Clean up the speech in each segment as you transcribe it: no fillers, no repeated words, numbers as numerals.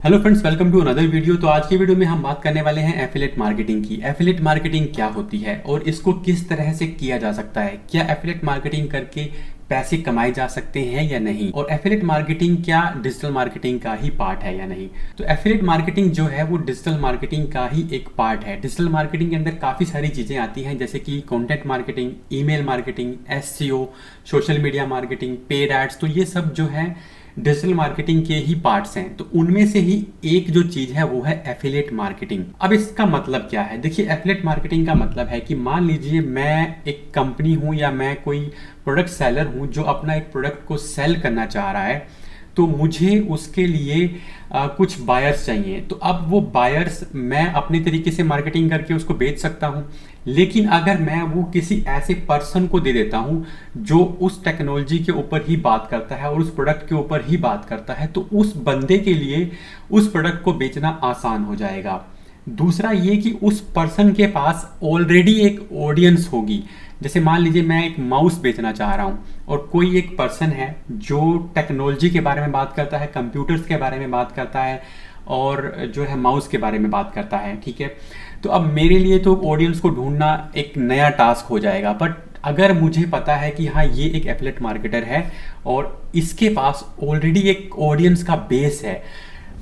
Hello friends, welcome to another video. तो आज की वीडियो में हम बात करने वाले हैं एफिलिएट मार्केटिंग की। एफिलिएट मार्केटिंग क्या होती है और इसको किस तरह से किया जा सकता है। क्या एफिलिएट मार्केटिंग करके पैसे कमाए जा सकते हैं या नहीं, और एफिलिएट मार्केटिंग क्या डिजिटल मार्केटिंग का ही पार्ट है या नहीं। तो एफिलिएट मार्केटिंग जो है वो डिजिटल मार्केटिंग का ही एक पार्ट है। डिजिटल मार्केटिंग के अंदर काफ़ी सारी चीज़ें आती हैं, जैसे कि content marketing, email marketing, SEO, social media marketing, paid ads. तो ये सब जो है डिजिटल मार्केटिंग के ही पार्ट्स हैं। तो उनमें से ही एक जो चीज है वो है एफिलिएट मार्केटिंग। अब इसका मतलब क्या है? देखिए, एफिलिएट मार्केटिंग का मतलब है कि मान लीजिए मैं एक कंपनी हूं या मैं कोई प्रोडक्ट सेलर हूं जो अपना एक प्रोडक्ट को सेल करना चाह रहा है। तो मुझे उसके लिए कुछ बायर्स चाहिए। तो अब वो बायर्स मैं अपने तरीके से मार्केटिंग करके उसको बेच सकता हूँ, लेकिन अगर मैं वो किसी ऐसे पर्सन को दे देता हूँ जो उस टेक्नोलॉजी के ऊपर ही बात करता है और उस प्रोडक्ट के ऊपर ही बात करता है, तो उस बंदे के लिए उस प्रोडक्ट को बेचना आसान हो जाएगा। दूसरा ये कि उस पर्सन के पास ऑलरेडी एक ऑडियंस होगी। जैसे मान लीजिए मैं एक माउस बेचना चाह रहा हूँ और कोई एक पर्सन है जो टेक्नोलॉजी के बारे में बात करता है, कंप्यूटर्स के बारे में बात करता है और जो है माउस के बारे में बात करता है, ठीक है। तो अब मेरे लिए तो ऑडियंस को ढूंढना एक नया टास्क हो जाएगा। बट अगर मुझे पता है कि हाँ, ये एक एफिलिएट मार्केटर है और इसके पास ऑलरेडी एक ऑडियंस का बेस है,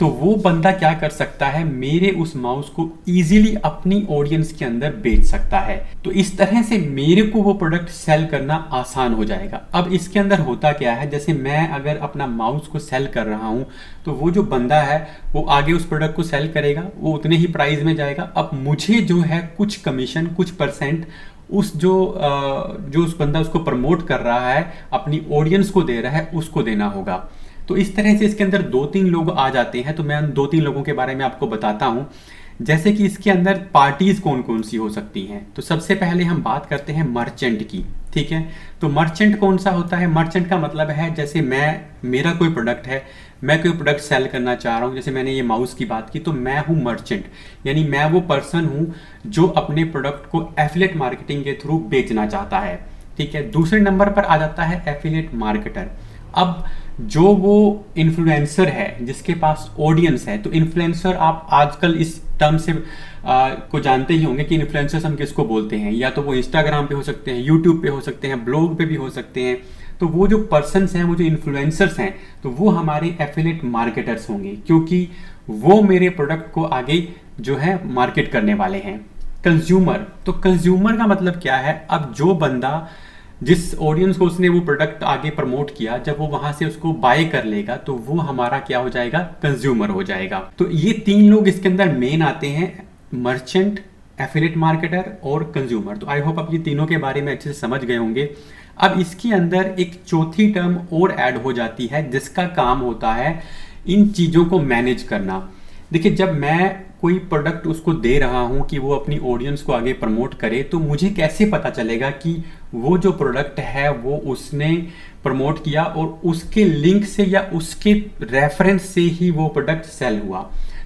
तो वो बंदा क्या कर सकता है, मेरे उस माउस को इजीली अपनी ऑडियंस के अंदर बेच सकता है। तो इस तरह से मेरे को वो प्रोडक्ट सेल करना आसान हो जाएगा। अब इसके अंदर होता क्या है, जैसे मैं अगर अपना माउस को सेल कर रहा हूं, तो वो जो बंदा है वो आगे उस प्रोडक्ट को सेल करेगा, वो उतने ही प्राइस में जाएगा। अब मुझे जो है कुछ कमीशन, कुछ परसेंट उस जो उस बंदा उसको प्रमोट कर रहा है, अपनी ऑडियंस को दे रहा है, उसको देना होगा। तो इस तरह से इसके अंदर 2-3 लोग आ जाते हैं। तो मैं उन 2-3 लोगों के बारे में आपको बताता हूं। जैसे कि इसके अंदर पार्टीज कौन कौन सी हो सकती हैं। तो सबसे पहले हम बात करते हैं मर्चेंट की, ठीक है। तो मर्चेंट कौन सा होता है? मर्चेंट का मतलब है जैसे मेरा कोई प्रोडक्ट है, मैं कोई प्रोडक्ट सेल करना चाह रहा हूं। जैसे मैंने ये माउस की बात की, तो मैं हूं मर्चेंट, यानी मैं वो पर्सन हूं जो अपने प्रोडक्ट को एफिलिएट मार्केटिंग के थ्रू बेचना चाहता है, ठीक है। दूसरे नंबर पर आ जाता है एफिलिएट मार्केटर। अब जो वो इन्फ्लुएंसर है जिसके पास ऑडियंस है, तो इन्फ्लुएंसर आप आजकल इस टर्म से को जानते ही होंगे कि इन्फ्लुएंसर्स हम किसको बोलते हैं। या तो वो इंस्टाग्राम पे हो सकते हैं, यूट्यूब पे हो सकते हैं, ब्लॉग पे भी हो सकते हैं। तो वो जो पर्सन्स हैं, वो जो इन्फ्लुएंसर्स हैं, तो वो हमारे एफिलिएट मार्केटर्स होंगे, क्योंकि वो मेरे प्रोडक्ट को आगे जो है मार्केट करने वाले हैं। कंज्यूमर, तो कंज्यूमर का मतलब क्या है? अब जो बंदा, जिस ऑडियंस को उसने वो प्रोडक्ट आगे प्रमोट किया, जब वो वहां से उसको बाय कर लेगा, तो वो हमारा क्या हो जाएगा? कंज्यूमर हो जाएगा। तो ये 3 लोग इसके अंदर मेन आते हैं, मर्चेंट, एफिलिएट मार्केटर और कंज्यूमर। तो आई होप आप ये तीनों के बारे में अच्छे से समझ गए होंगे। अब इसके अंदर एक चौथी टर्म और ऐड हो जाती है जिसका काम होता है इन चीजों को मैनेज करना। देखिए, जब मैं कोई प्रोडक्ट उसको दे रहा हूं कि वो अपनी ऑडियंस को आगे प्रमोट करे, तो मुझे कैसे पता चलेगा कि वो जो प्रोडक्ट है वो उसने प्रमोट किया और उसके लिंक से या उसके रेफरेंस से ही वो प्रोडक्ट सेल हुआ।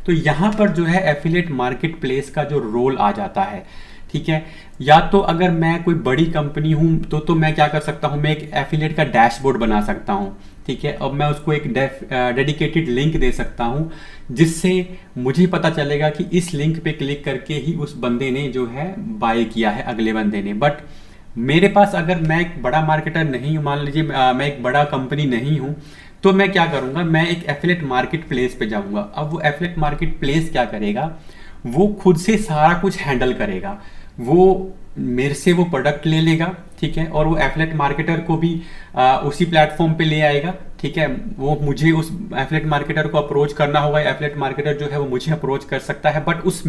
तो यहां पर जो है एफिलिएट मार्केट प्लेस का जो रोल आ जाता है, ठीक है। या तो अगर मैं कोई बड़ी कंपनी हूं तो मैं क्या कर सकता हूं, मैं एक एफिलिएट का डैशबोर्ड बना सकता हूं, ठीक है। अब मैं उसको एक डेडिकेटेड लिंक दे सकता हूं जिससे मुझे पता चलेगा कि इस लिंक पे क्लिक करके ही उस बंदे ने जो है बाय किया है, अगले बंदे ने। बट मेरे पास, अगर मैं एक बड़ा मार्केटर नहीं हूं, मान लीजिए मैं एक बड़ा कंपनी नहीं हूं, तो मैं क्या करूंगा, मैं एक एफिलिएट मार्केट प्लेस पे जाऊंगा। अब वो एफिलिएट मार्केट प्लेस क्या करेगा, वो खुद से सारा कुछ हैंडल करेगा। वो मेरे से वो प्रोडक्ट ले लेगा, ठीक है, और वो एफिलिएट मार्केटर को भी उसी प्लेटफॉर्म पे ले आएगा, ठीक है। वो मुझे उस एफिलिएट मार्केटर को अप्रोच करना होगा, एफिलिएट मार्केटर जो है वो मुझे अप्रोच कर सकता है, बट उस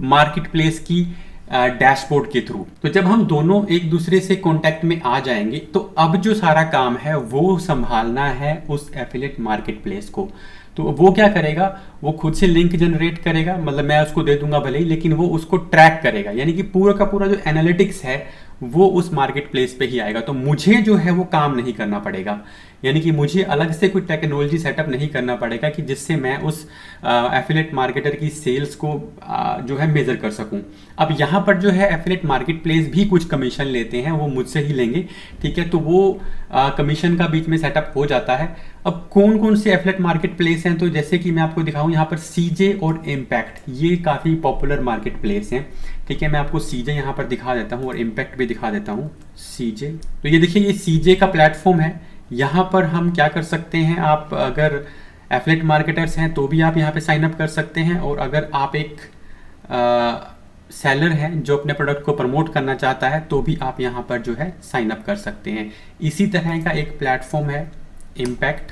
मार्केट प्लेस की डैशबोर्ड के थ्रू। तो जब हम दोनों एक दूसरे से कांटेक्ट में आ जाएंगे, तो अब जो सारा काम है वो संभालना है उस एफिलिएट मार्केट प्लेस को। तो वो क्या करेगा, वो खुद से लिंक जनरेट करेगा, मतलब मैं उसको दे दूंगा भले ही, लेकिन वो उसको ट्रैक करेगा। यानी कि पूरा का पूरा जो एनालिटिक्स है वो उस मार्केट प्लेस पे ही आएगा। तो मुझे जो है वो काम नहीं करना पड़ेगा, यानी कि मुझे अलग से कोई टेक्नोलॉजी सेटअप नहीं करना पड़ेगा कि जिससे मैं उस एफिलेट मार्केटर की सेल्स को जो है मेजर कर सकूं। अब यहाँ पर जो है एफिलेट मार्केट प्लेस भी कुछ कमीशन लेते हैं, वो मुझसे ही लेंगे, ठीक है। तो वो कमीशन का बीच में सेटअप हो जाता है। अब कौन कौन से एफिलेट मार्केट प्लेस हैं, तो जैसे कि मैं आपको दिखाऊं यहाँ पर सीजे और इम्पैक्ट, ये काफ़ी पॉपुलर मार्केट प्लेस हैं, ठीक है। मैं आपको सीजे यहाँ पर दिखा देता हूँ और इम्पैक्ट भी दिखा देता हूँ। सीजे, तो ये देखिए, ये सीजे का प्लेटफॉर्म है। यहाँ पर हम क्या कर सकते हैं, आप अगर एफिलेट मार्केटर्स हैं तो भी आप यहाँ पे साइन अप कर सकते हैं, और अगर आप एक सेलर हैं जो अपने प्रोडक्ट को प्रमोट करना चाहता है तो भी आप यहाँ पर जो है साइन अप कर सकते हैं। इसी तरह का एक प्लेटफॉर्म है इम्पैक्ट।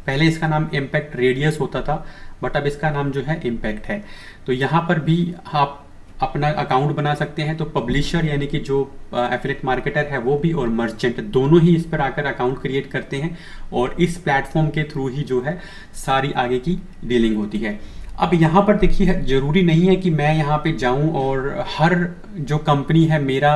पहले इसका नाम इम्पैक्ट रेडियस होता था, बट अब इसका नाम जो है इम्पैक्ट है। तो यहाँ पर भी आप अपना अकाउंट बना सकते हैं। तो पब्लिशर यानी कि जो एफिलिएट मार्केटर है वो भी, और मर्चेंट दोनों ही इस पर आकर अकाउंट क्रिएट करते हैं, और इस प्लेटफॉर्म के थ्रू ही जो है सारी आगे की डीलिंग होती है। अब यहाँ पर देखिए, ज़रूरी नहीं है कि मैं यहाँ पे जाऊँ और हर जो कंपनी है मेरा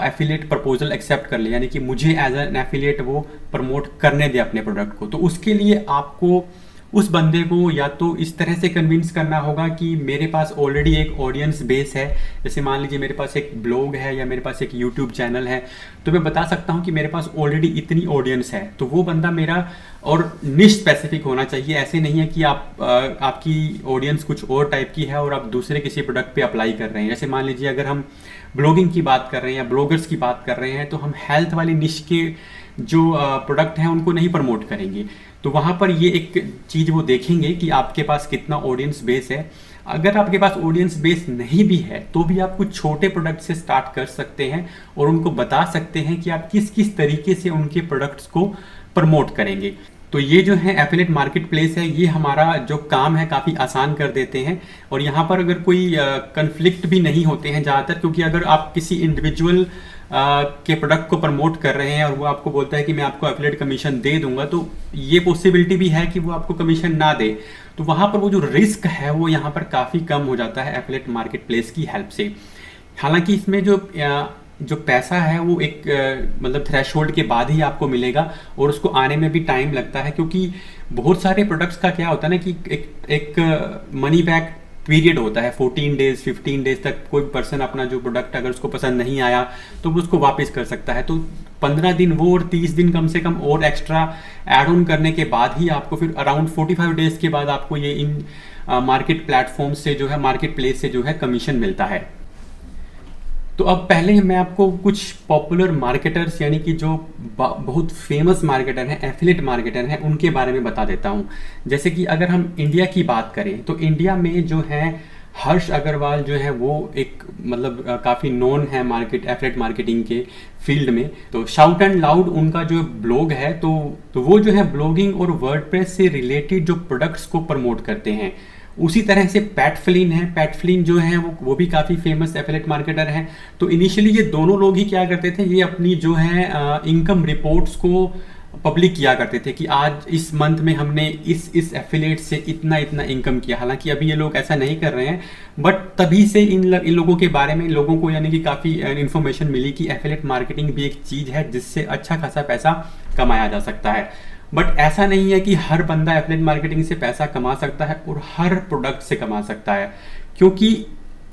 एफिलिएट प्रपोजल एक्सेप्ट कर ले, यानी कि मुझे एज एन एफिलिएट वो प्रमोट करने दे अपने प्रोडक्ट को। तो उसके लिए आपको उस बंदे को या तो इस तरह से कन्विंस करना होगा कि मेरे पास ऑलरेडी एक ऑडियंस बेस है। जैसे मान लीजिए मेरे पास एक ब्लॉग है या मेरे पास एक यूट्यूब चैनल है, तो मैं बता सकता हूं कि मेरे पास ऑलरेडी इतनी ऑडियंस है, तो वो बंदा मेरा, और निश स्पेसिफिक होना चाहिए। ऐसे नहीं है कि आपकी ऑडियंस कुछ और टाइप की है और आप दूसरे किसी प्रोडक्ट पे अप्लाई कर रहे हैं। जैसे मान लीजिए अगर हम ब्लॉगिंग की बात कर रहे हैं या ब्लॉगर्स की बात कर रहे हैं, तो हम हेल्थ वाली निश के जो प्रोडक्ट हैं उनको नहीं प्रमोट करेंगे। तो वहाँ पर ये एक चीज़ वो देखेंगे कि आपके पास कितना ऑडियंस बेस है। अगर आपके पास ऑडियंस बेस नहीं भी है तो भी आप कुछ छोटे प्रोडक्ट से स्टार्ट कर सकते हैं और उनको बता सकते हैं कि आप किस किस तरीके से उनके प्रोडक्ट्स को प्रमोट करेंगे। तो ये जो है एफिलिएट मार्केट प्लेस है, ये हमारा जो काम है काफ़ी आसान कर देते हैं। और यहाँ पर अगर कोई कन्फ्लिक्ट भी नहीं होते हैं ज़्यादातर, क्योंकि अगर आप किसी इंडिविजुअल के प्रोडक्ट को प्रमोट कर रहे हैं और वो आपको बोलता है कि मैं आपको एफिलिएट कमीशन दे दूंगा, तो ये पॉसिबिलिटी भी है कि वो आपको कमीशन ना दे। तो वहाँ पर वो जो रिस्क है वो यहाँ पर काफ़ी कम हो जाता है एफिलिएट मार्केट प्लेस की हेल्प से। हालांकि इसमें जो पैसा है वो एक मतलब थ्रेशोल्ड के बाद ही आपको मिलेगा, और उसको आने में भी टाइम लगता है, क्योंकि बहुत सारे प्रोडक्ट्स का क्या होता है ना कि एक मनी बैक पीरियड होता है। 14 डेज 15 डेज तक कोई पर्सन अपना जो प्रोडक्ट अगर उसको पसंद नहीं आया तो वो उसको वापस कर सकता है। तो 15 दिन वो और 30 दिन कम से कम और एक्स्ट्रा ऐड ऑन करने के बाद ही आपको फिर अराउंड 45 डेज के बाद आपको ये इन मार्केट प्लेटफॉर्म से जो है, मार्केट प्लेस से जो है कमीशन मिलता है। तो अब पहले मैं आपको कुछ पॉपुलर मार्केटर्स यानी कि जो बहुत फेमस मार्केटर हैं, एफिलिएट मार्केटर हैं, उनके बारे में बता देता हूं। जैसे कि अगर हम इंडिया की बात करें तो इंडिया में जो है हर्ष अग्रवाल जो है वो एक मतलब काफ़ी नोन है एफिलिएट मार्केटिंग के फील्ड में। तो शाउट एंड लाउड उनका जो ब्लॉग है, तो वो जो है ब्लॉगिंग और वर्डप्रेस से रिलेटेड जो प्रोडक्ट्स को प्रमोट करते हैं। उसी तरह से पैट फ्लिन है, पैट फ्लिन जो है वो भी काफ़ी फेमस एफिलिएट मार्केटर हैं। तो इनिशियली ये दोनों लोग ही क्या करते थे, ये अपनी जो है इनकम रिपोर्ट्स को पब्लिक किया करते थे कि आज इस मंथ में हमने इस एफिलिएट से इतना इतना इनकम किया। हालांकि अभी ये लोग ऐसा नहीं कर रहे हैं, बट तभी से इन लोगों के बारे में लोगों को यानी कि काफ़ी इन्फॉर्मेशन मिली कि एफिलिएट मार्केटिंग भी एक चीज़ है जिससे अच्छा खासा पैसा कमाया जा सकता है। बट ऐसा नहीं है कि हर बंदा एफिलिएट मार्केटिंग से पैसा कमा सकता है और हर प्रोडक्ट से कमा सकता है, क्योंकि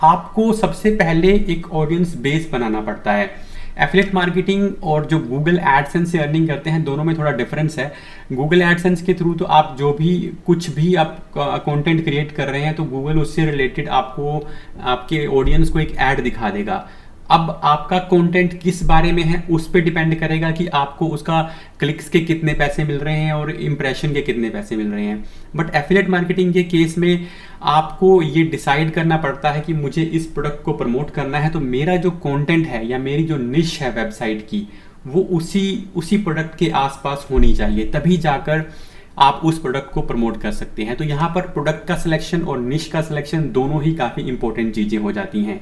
आपको सबसे पहले एक ऑडियंस बेस बनाना पड़ता है। एफिलिएट मार्केटिंग और जो गूगल एडसेंस से अर्निंग करते हैं दोनों में थोड़ा डिफरेंस है। गूगल एडसेंस के थ्रू तो आप जो भी कुछ भी आप कंटेंट क्रिएट कर रहे हैं तो गूगल उससे रिलेटेड आपको आपके ऑडियंस को एक ऐड दिखा देगा। अब आपका कंटेंट किस बारे में है उस पर डिपेंड करेगा कि आपको उसका क्लिक्स के कितने पैसे मिल रहे हैं और इंप्रेशन के कितने पैसे मिल रहे हैं। बट एफिलिएट मार्केटिंग के केस में आपको ये डिसाइड करना पड़ता है कि मुझे इस प्रोडक्ट को प्रमोट करना है, तो मेरा जो कंटेंट है या मेरी जो निश है वेबसाइट की वो उसी प्रोडक्ट के आसपास होनी चाहिए, तभी जाकर आप उस प्रोडक्ट को प्रमोट कर सकते हैं। तो यहाँ पर प्रोडक्ट का सिलेक्शन और निश का सिलेक्शन दोनों ही काफ़ी इंपॉर्टेंट चीज़ें हो जाती हैं।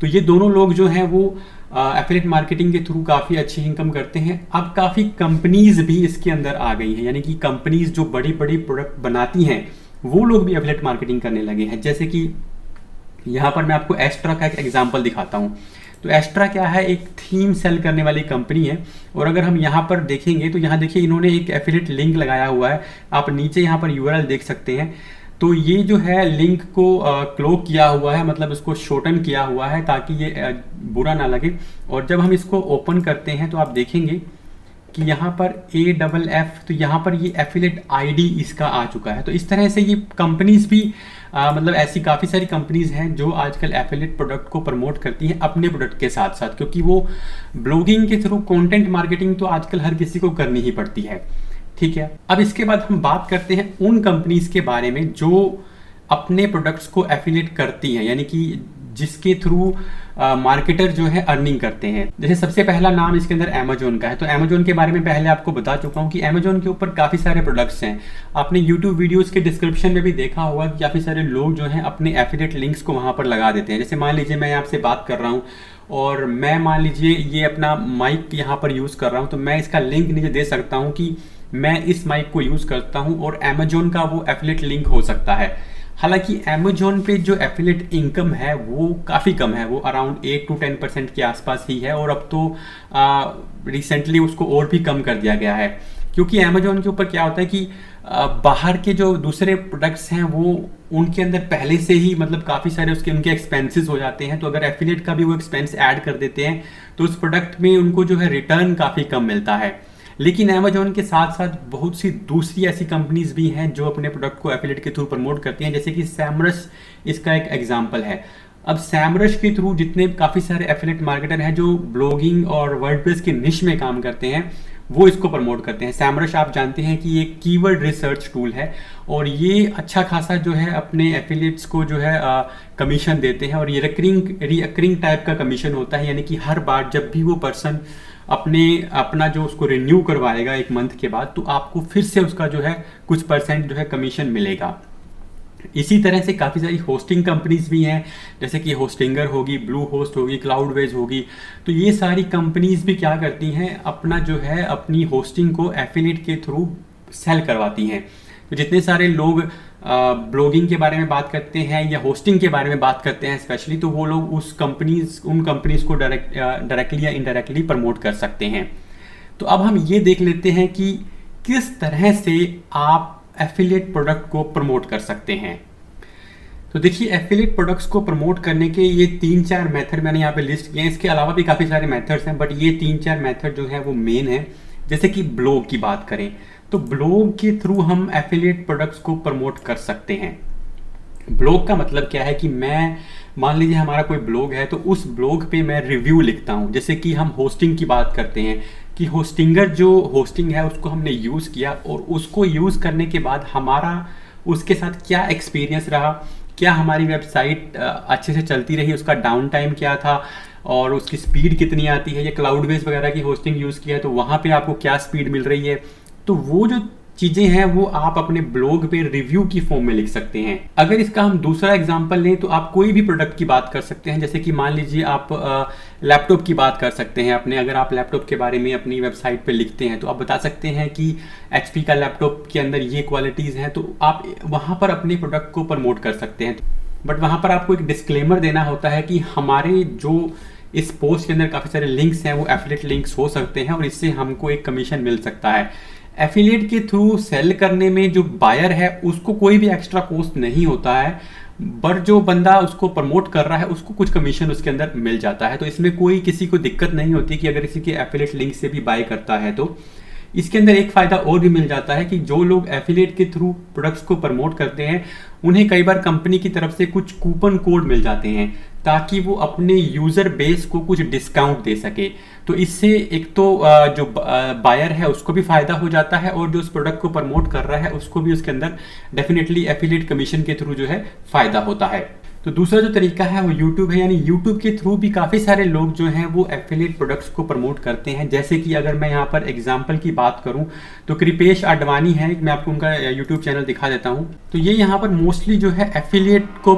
तो ये दोनों लोग जो हैं वो एफिलिएट मार्केटिंग के थ्रू काफ़ी अच्छी इनकम करते हैं। अब काफ़ी कंपनीज भी इसके अंदर आ गई हैं, यानी कि कंपनीज जो बड़ी बड़ी प्रोडक्ट बनाती हैं वो लोग भी एफिलिएट मार्केटिंग करने लगे हैं। जैसे कि यहाँ पर मैं आपको एस्ट्रा का एक एग्जांपल दिखाता हूँ। तो एस्ट्रा क्या है, एक थीम सेल करने वाली कंपनी है। और अगर हम यहाँ पर देखेंगे तो यहाँ देखिए इन्होंने एक एफिलिएट लिंक लगाया हुआ है, आप नीचे यहाँ पर यूआरएल देख सकते हैं। तो ये जो है लिंक को क्लोक किया हुआ है, मतलब इसको शॉर्टन किया हुआ है ताकि ये बुरा ना लगे। और जब हम इसको ओपन करते हैं तो आप देखेंगे कि यहाँ पर AFF, तो यहाँ पर ये एफिलिएट आईडी इसका आ चुका है। तो इस तरह से ये कंपनीज भी मतलब ऐसी काफ़ी सारी कंपनीज हैं जो आजकल एफिलिएट प्रोडक्ट को प्रमोट करती हैं अपने प्रोडक्ट के साथ साथ, क्योंकि वो ब्लॉगिंग के थ्रू कंटेंट मार्केटिंग तो आजकल हर किसी को करनी ही पड़ती है। ठीक है, अब इसके बाद हम बात करते हैं उन कंपनीज के बारे में जो अपने प्रोडक्ट्स को एफिलिएट करती हैं, यानी कि जिसके थ्रू मार्केटर जो है अर्निंग करते हैं। जैसे सबसे पहला नाम इसके अंदर अमेजोन का है। तो अमेजोन के बारे में पहले आपको बता चुका हूँ कि अमेजोन के ऊपर काफ़ी सारे प्रोडक्ट्स हैं। आपने यूट्यूब वीडियोस के डिस्क्रिप्शन में भी देखा होगा कि काफ़ी सारे लोग जो हैं अपने एफिलिएट लिंक्स को वहाँ पर लगा देते हैं। जैसे मान लीजिए मैं आपसे बात कर रहा हूँ और मैं मान लीजिए ये अपना माइक यहाँ पर यूज़ कर रहा हूँ, तो मैं इसका लिंक नीचे दे सकता हूँ कि मैं इस माइक को यूज़ करता हूँ और अमेजोन का वो एफिलिएट लिंक हो सकता है। हालांकि अमेजोन पे जो एफिलिएट इनकम है वो काफ़ी कम है, वो अराउंड 8 to 10% के आसपास ही है। और अब तो रिसेंटली उसको और भी कम कर दिया गया है, क्योंकि अमेजोन के ऊपर क्या होता है कि बाहर के जो दूसरे प्रोडक्ट्स हैं वो उनके अंदर पहले से ही मतलब काफ़ी सारे उनके एक्सपेंसेस हो जाते हैं। तो अगर एफिलिएट का भी वो एक्सपेंस ऐड कर देते हैं तो उस प्रोडक्ट में उनको जो है रिटर्न काफ़ी कम मिलता है। लेकिन अमेजोन के साथ साथ बहुत सी दूसरी ऐसी कंपनीज भी हैं जो अपने प्रोडक्ट को एफिलिएट के थ्रू प्रमोट करती हैं, जैसे कि सैमरस इसका एक एग्जांपल है। अब सैमरस के थ्रू जितने काफ़ी सारे एफिलिएट मार्केटर हैं जो ब्लॉगिंग और वर्डप्रेस के निश में काम करते हैं वो इसको प्रमोट करते हैं। सैमरस आप जानते हैं कि ये कीवर्ड रिसर्च टूल है और ये अच्छा खासा जो है अपने एफिलिएट्स को जो है कमीशन देते हैं। और ये रिकरिंग टाइप का कमीशन होता है, यानी कि हर बार जब भी वो पर्सन अपना जो उसको रिन्यू करवाएगा एक मंथ के बाद, तो आपको फिर से उसका जो है कुछ परसेंट जो है कमीशन मिलेगा। इसी तरह से काफ़ी सारी होस्टिंग कंपनीज भी हैं, जैसे कि होस्टिंगर होगी, ब्लू होस्ट होगी, क्लाउडवेज होगी। तो ये सारी कंपनीज भी क्या करती हैं, अपना जो है अपनी होस्टिंग को एफिलिएट के थ्रू सेल करवाती हैं। तो जितने सारे लोग ब्लॉगिंग के बारे में बात करते हैं या होस्टिंग के बारे में बात करते हैं स्पेशली, तो वो लोग उन कंपनीज को डायरेक्टली या इनडायरेक्टली प्रमोट कर सकते हैं। तो अब हम ये देख लेते हैं कि किस तरह से आप एफिलिएट प्रोडक्ट को प्रमोट कर सकते हैं। तो देखिए, एफिलिएट प्रोडक्ट्स को प्रमोट करने के ये 3-4 मेथड मैंने यहाँ पे लिस्ट किए हैं। इसके अलावा भी काफ़ी सारे मेथड्स हैं, बट ये 3-4 मेथड जो है वो मेन है। जैसे कि ब्लॉग की बात करें तो ब्लॉग के थ्रू हम एफिलिएट प्रोडक्ट्स को प्रमोट कर सकते हैं। ब्लॉग का मतलब क्या है कि मैं मान लीजिए हमारा कोई ब्लॉग है तो उस ब्लॉग पे मैं रिव्यू लिखता हूँ। जैसे कि हम होस्टिंग की बात करते हैं कि होस्टिंगर जो होस्टिंग है उसको हमने यूज़ किया और उसको यूज़ करने के बाद हमारा उसके साथ क्या एक्सपीरियंस रहा, क्या हमारी वेबसाइट अच्छे से चलती रही, उसका डाउन टाइम क्या था और उसकी स्पीड कितनी आती है, या क्लाउडवेज वगैरह की होस्टिंग यूज़ किया है तो वहाँ पे आपको क्या स्पीड मिल रही है। तो वो जो चीज़ें हैं वो आप अपने ब्लॉग पे रिव्यू की फॉर्म में लिख सकते हैं। अगर इसका हम दूसरा एग्जांपल लें तो आप कोई भी प्रोडक्ट की बात कर सकते हैं। जैसे कि मान लीजिए आप लैपटॉप की बात कर सकते हैं अपने, अगर आप लैपटॉप के बारे में अपनी वेबसाइट पे लिखते हैं तो आप बता सकते हैं कि HP का लैपटॉप के अंदर ये क्वालिटीज़ हैं, तो आप वहाँ पर अपने प्रोडक्ट को प्रमोट कर सकते हैं। बट वहाँ पर आपको एक डिस्क्लेमर देना होता है कि हमारे जो इस पोस्ट के अंदर काफ़ी सारे लिंक्स हैं वो एफिलिएट लिंक्स हो सकते हैं और इससे हमको एक कमीशन मिल सकता है। एफिलिएट के थ्रू सेल करने में जो बायर है उसको कोई भी एक्स्ट्रा कॉस्ट नहीं होता है, बट जो बंदा उसको प्रमोट कर रहा है उसको कुछ कमीशन उसके अंदर मिल जाता है। तो इसमें कोई किसी को दिक्कत नहीं होती कि अगर किसी के एफिलिएट लिंक से भी बाय करता है तो इसके अंदर एक फ़ायदा और भी मिल जाता है कि जो लोग एफिलिएट के थ्रू प्रोडक्ट्स को प्रमोट करते हैं उन्हें कई बार कंपनी की तरफ से कुछ कूपन कोड मिल जाते हैं ताकि वो अपने यूज़र बेस को कुछ डिस्काउंट दे सके। तो इससे एक तो जो बायर है उसको भी फ़ायदा हो जाता है और जो उस प्रोडक्ट को प्रमोट कर रहा है उसको भी उसके अंदर डेफिनेटली एफिलिएट कमीशन के थ्रू जो है फ़ायदा होता है। तो दूसरा जो तरीका है वो यूट्यूब है, यानी यूट्यूब के थ्रू भी काफ़ी सारे लोग जो हैं वो एफिलिएट प्रोडक्ट्स को प्रमोट करते हैं। जैसे कि अगर मैं यहाँ पर एग्जांपल की बात करूँ तो कृपेश आडवाणी है, मैं आपको उनका यूट्यूब चैनल दिखा देता हूँ। तो ये यहाँ पर मोस्टली जो है एफिलिएट को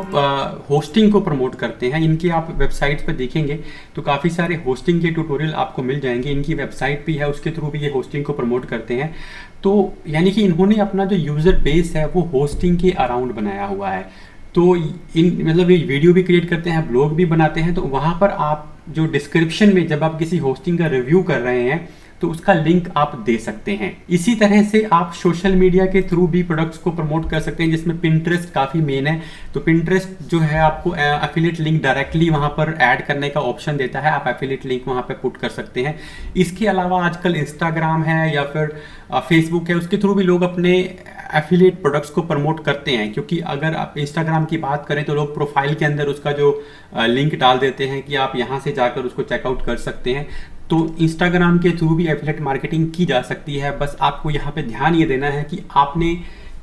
होस्टिंग को प्रमोट करते हैं। इनकी आप वेबसाइट पर देखेंगे तो काफ़ी सारे होस्टिंग के ट्यूटोरियल आपको मिल जाएंगे। इनकी वेबसाइट भी है, उसके थ्रू भी ये होस्टिंग को प्रमोट करते हैं। तो यानी कि इन्होंने अपना जो यूज़र बेस है वो होस्टिंग के अराउंड बनाया हुआ है। तो मतलब ये वीडियो भी क्रिएट करते हैं, ब्लॉग भी बनाते हैं, तो वहाँ पर आप जो डिस्क्रिप्शन में जब आप किसी होस्टिंग का रिव्यू कर रहे हैं तो उसका लिंक आप दे सकते हैं। इसी तरह से आप सोशल मीडिया के थ्रू भी प्रोडक्ट्स को प्रमोट कर सकते हैं, जिसमें पिंटरेस्ट काफ़ी मेन है। तो पिंटरेस्ट जो है आपको एफिलिएट लिंक डायरेक्टली वहाँ पर ऐड करने का ऑप्शन देता है, आप एफिलिएट लिंक वहाँ पर पुट कर सकते हैं। इसके अलावा आजकल इंस्टाग्राम है या फिर फेसबुक है, उसके थ्रू भी लोग अपने एफिलिएट प्रोडक्ट्स को प्रमोट करते हैं, क्योंकि अगर आप इंस्टाग्राम की बात करें तो लोग प्रोफाइल के अंदर उसका जो लिंक डाल देते हैं कि आप यहाँ से जाकर उसको चेकआउट कर सकते हैं। तो इंस्टाग्राम के थ्रू भी एफिलिएट मार्केटिंग की जा सकती है। बस आपको यहाँ पे ध्यान ये देना है कि आपने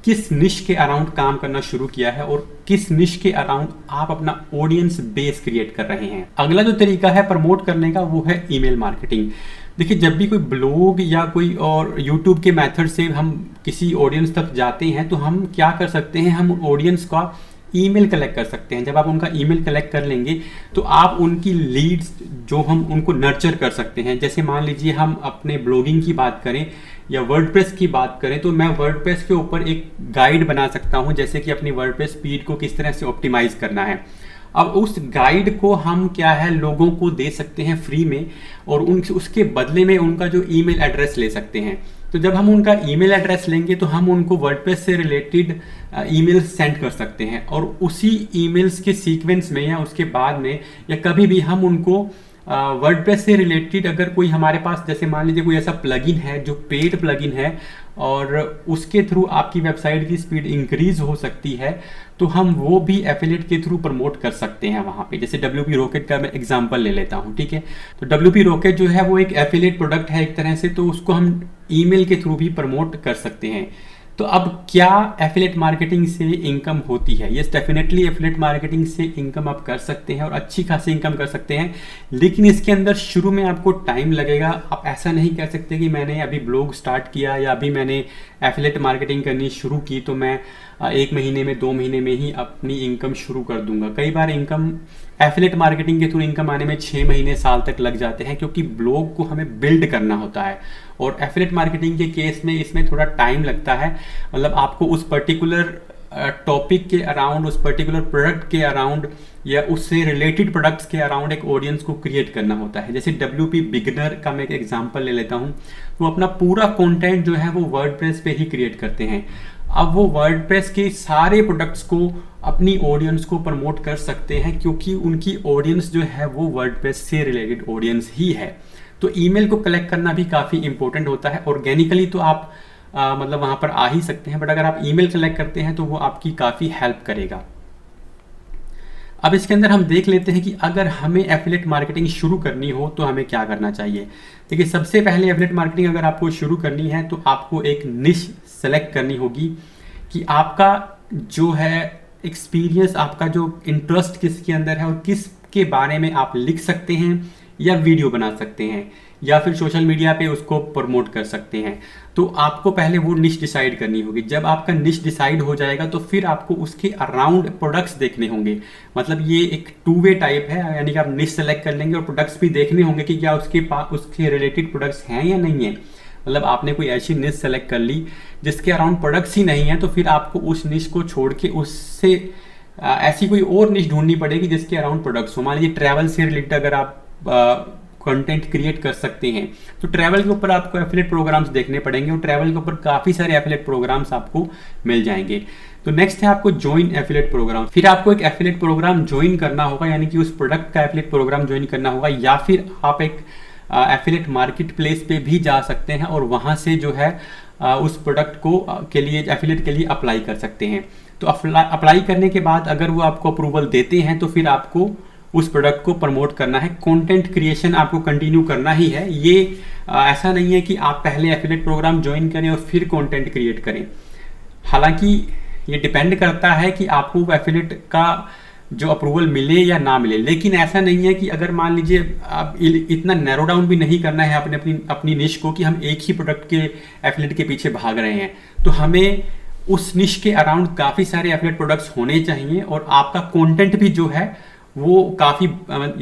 किस निश के अराउंड काम करना शुरू किया है और किस निश के अराउंड आप अपना ऑडियंस बेस क्रिएट कर रहे हैं। अगला जो तरीका है प्रमोट करने का वो है ईमेल मार्केटिंग। देखिए, जब भी कोई ब्लॉग या कोई और यूट्यूब के मेथड से हम किसी ऑडियंस तक जाते हैं तो हम क्या कर सकते हैं, हम ऑडियंस का ईमेल कलेक्ट कर सकते हैं। जब आप उनका ईमेल कलेक्ट कर लेंगे तो आप उनकी लीड्स जो हम उनको नर्चर कर सकते हैं। जैसे मान लीजिए हम अपने ब्लॉगिंग की बात करें या वर्डप्रेस की बात करें, तो मैं वर्डप्रेस के ऊपर एक गाइड बना सकता हूं, जैसे कि अपनी वर्डप्रेस स्पीड को किस तरह से ऑप्टिमाइज करना है। अब उस गाइड को हम क्या है लोगों को दे सकते हैं फ्री में, और उसके बदले में उनका जो ईमेल एड्रेस ले सकते हैं। तो जब हम उनका ईमेल एड्रेस लेंगे तो हम उनको वर्डप्रेस से रिलेटेड ईमेल सेंड कर सकते हैं, और उसी ईमेल्स के सीक्वेंस में या उसके बाद में या कभी भी हम उनको वर्डप्रेस से रिलेटेड अगर कोई हमारे पास, जैसे मान लीजिए कोई ऐसा प्लगइन है जो पेड प्लगइन है और उसके थ्रू आपकी वेबसाइट की स्पीड इंक्रीज हो सकती है, तो हम वो भी एफिलिएट के थ्रू प्रमोट कर सकते हैं वहाँ पे। जैसे WP रॉकेट का मैं एग्जांपल ले लेता हूँ, ठीक है। तो WP रॉकेट जो है वो एक एफिलिएट प्रोडक्ट है एक तरह से, तो उसको हम ईमेल के थ्रू भी प्रमोट कर सकते हैं। तो अब क्या एफिलिएट मार्केटिंग से इनकम होती है? यस, डेफिनेटली एफिलिएट मार्केटिंग से इनकम आप कर सकते हैं और अच्छी खासी इनकम कर सकते हैं, लेकिन इसके अंदर शुरू में आपको टाइम लगेगा। आप ऐसा नहीं कह सकते कि मैंने अभी ब्लॉग स्टार्ट किया या अभी मैंने एफिलिएट मार्केटिंग करनी शुरू की तो मैं 1 महीने में 2 महीने में ही अपनी इनकम शुरू कर दूंगा। कई बार इनकम एफिलिएट मार्केटिंग के थ्रू इनकम आने में 6 महीने साल तक लग जाते हैं, क्योंकि ब्लॉग को हमें बिल्ड करना होता है। और एफिलिएट मार्केटिंग के केस में इसमें थोड़ा टाइम लगता है, मतलब आपको उस पर्टिकुलर टॉपिक के अराउंड, उस पर्टिकुलर प्रोडक्ट के अराउंड या उससे रिलेटेड प्रोडक्ट्स के अराउंड एक ऑडियंस को क्रिएट करना होता है। जैसे WP बिगिनर का मैं एक एग्जांपल ले लेता हूँ, वो अपना पूरा कंटेंट जो है वो वर्डप्रेस पे ही क्रिएट करते हैं। अब वो वर्डप्रेस के सारे प्रोडक्ट्स को अपनी ऑडियंस को प्रमोट कर सकते हैं, क्योंकि उनकी ऑडियंस जो है वो वर्डप्रेस से रिलेटेड ऑडियंस ही है। तो ईमेल को कलेक्ट करना भी काफ़ी इंपॉर्टेंट होता है। ऑर्गेनिकली तो आप मतलब वहाँ पर आ ही सकते हैं, बट अगर आप ईमेल कलेक्ट करते हैं तो वो आपकी काफ़ी हेल्प करेगा। अब इसके अंदर हम देख लेते हैं कि अगर हमें एफिलिएट मार्केटिंग शुरू करनी हो तो हमें क्या करना चाहिए। देखिए, सबसे पहले एफिलिएट मार्केटिंग अगर आपको शुरू करनी है तो आपको एक निश सेलेक्ट करनी होगी कि आपका जो है एक्सपीरियंस, आपका जो इंटरेस्ट किसके अंदर है और किसके बारे में आप लिख सकते हैं या वीडियो बना सकते हैं या फिर सोशल मीडिया पे उसको प्रमोट कर सकते हैं। तो आपको पहले वो निश डिसाइड करनी होगी। जब आपका निश डिसाइड हो जाएगा तो फिर आपको उसके अराउंड प्रोडक्ट्स देखने होंगे। मतलब ये एक 2 वे टाइप है, यानी कि आप निश सेलेक्ट कर लेंगे और प्रोडक्ट्स भी देखने होंगे कि क्या उसके पास उसके रिलेटेड प्रोडक्ट्स हैं या नहीं है। मतलब आपने कोई ऐसी निश सेलेक्ट कर ली जिसके अराउंड प्रोडक्ट्स ही नहीं है, तो फिर आपको उस निश को छोड़ के उससे ऐसी कोई और निश ढूंढनी पड़ेगी जिसके अराउंड प्रोडक्ट्स हो। मान लीजिए ट्रैवल से रिलेटेड अगर आप कंटेंट क्रिएट कर सकते हैं तो ट्रैवल के ऊपर आपको एफिलिएट प्रोग्राम्स देखने पड़ेंगे, और ट्रैवल के ऊपर काफ़ी सारे एफिलिएट प्रोग्राम्स आपको मिल जाएंगे। तो नेक्स्ट है आपको ज्वाइन एफिलिएट प्रोग्राम। फिर आपको एक एफिलिएट प्रोग्राम ज्वाइन करना होगा, यानी कि उस प्रोडक्ट का एफिलिएट प्रोग्राम ज्वाइन करना होगा, या फिर आप एक एफिलिएट मार्केट प्लेस पे भी जा सकते हैं और वहाँ से जो है उस प्रोडक्ट को के लिए एफिलिएट के लिए अप्लाई कर सकते हैं। तो अप्लाई करने के बाद अगर वो आपको अप्रूवल देते हैं तो फिर आपको उस प्रोडक्ट को प्रमोट करना है। कंटेंट क्रिएशन आपको कंटिन्यू करना ही है। ये ऐसा नहीं है कि आप पहले एफिलिएट प्रोग्राम ज्वाइन करें और फिर कंटेंट क्रिएट करें। हालांकि ये डिपेंड करता है कि आपको एफिलिएट का जो अप्रूवल मिले या ना मिले, लेकिन ऐसा नहीं है कि अगर मान लीजिए आप इतना नैरो डाउन भी नहीं करना है अपनी निश को कि हम एक ही प्रोडक्ट के एफिलिएट के पीछे भाग रहे हैं। तो हमें उस निश के अराउंड काफ़ी सारे एफिलिएट प्रोडक्ट्स होने चाहिए और आपका कंटेंट भी जो है वो काफ़ी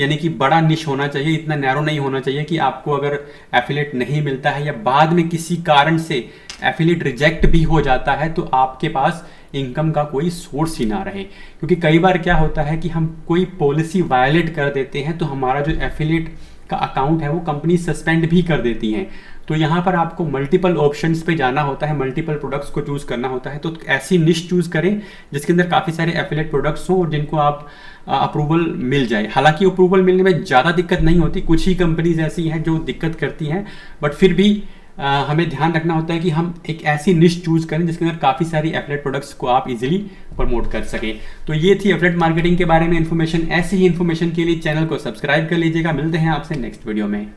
यानी कि बड़ा निश होना चाहिए, इतना नैरो नहीं होना चाहिए कि आपको अगर एफिलिएट नहीं मिलता है या बाद में किसी कारण से एफिलिएट रिजेक्ट भी हो जाता है तो आपके पास इनकम का कोई सोर्स ही ना रहे। क्योंकि कई बार क्या होता है कि हम कोई पॉलिसी वायलेट कर देते हैं तो हमारा जो एफिलिएट का अकाउंट है वो कंपनी सस्पेंड भी कर देती हैं। तो यहाँ पर आपको मल्टीपल ऑप्शंस पे जाना होता है, मल्टीपल प्रोडक्ट्स को चूज़ करना होता है। तो ऐसी निश चूज़ करें जिसके अंदर काफ़ी सारे एफिलिएट प्रोडक्ट्स हों और जिनको आप अप्रूवल मिल जाए। हालांकि अप्रूवल मिलने में ज़्यादा दिक्कत नहीं होती, कुछ ही कंपनीज ऐसी हैं जो दिक्कत करती हैं, बट फिर भी हमें ध्यान रखना होता है कि हम एक ऐसी निश चूज़ करें जिसके अंदर काफ़ी सारी एफिलिएट प्रोडक्ट्स को आप इजीली प्रमोट कर सकें। तो ये थी एफिलिएट मार्केटिंग के बारे में इन्फॉर्मेशन। ऐसी ही इन्फॉर्मेशन के लिए चैनल को सब्सक्राइब कर लीजिएगा। मिलते हैं आपसे नेक्स्ट वीडियो में।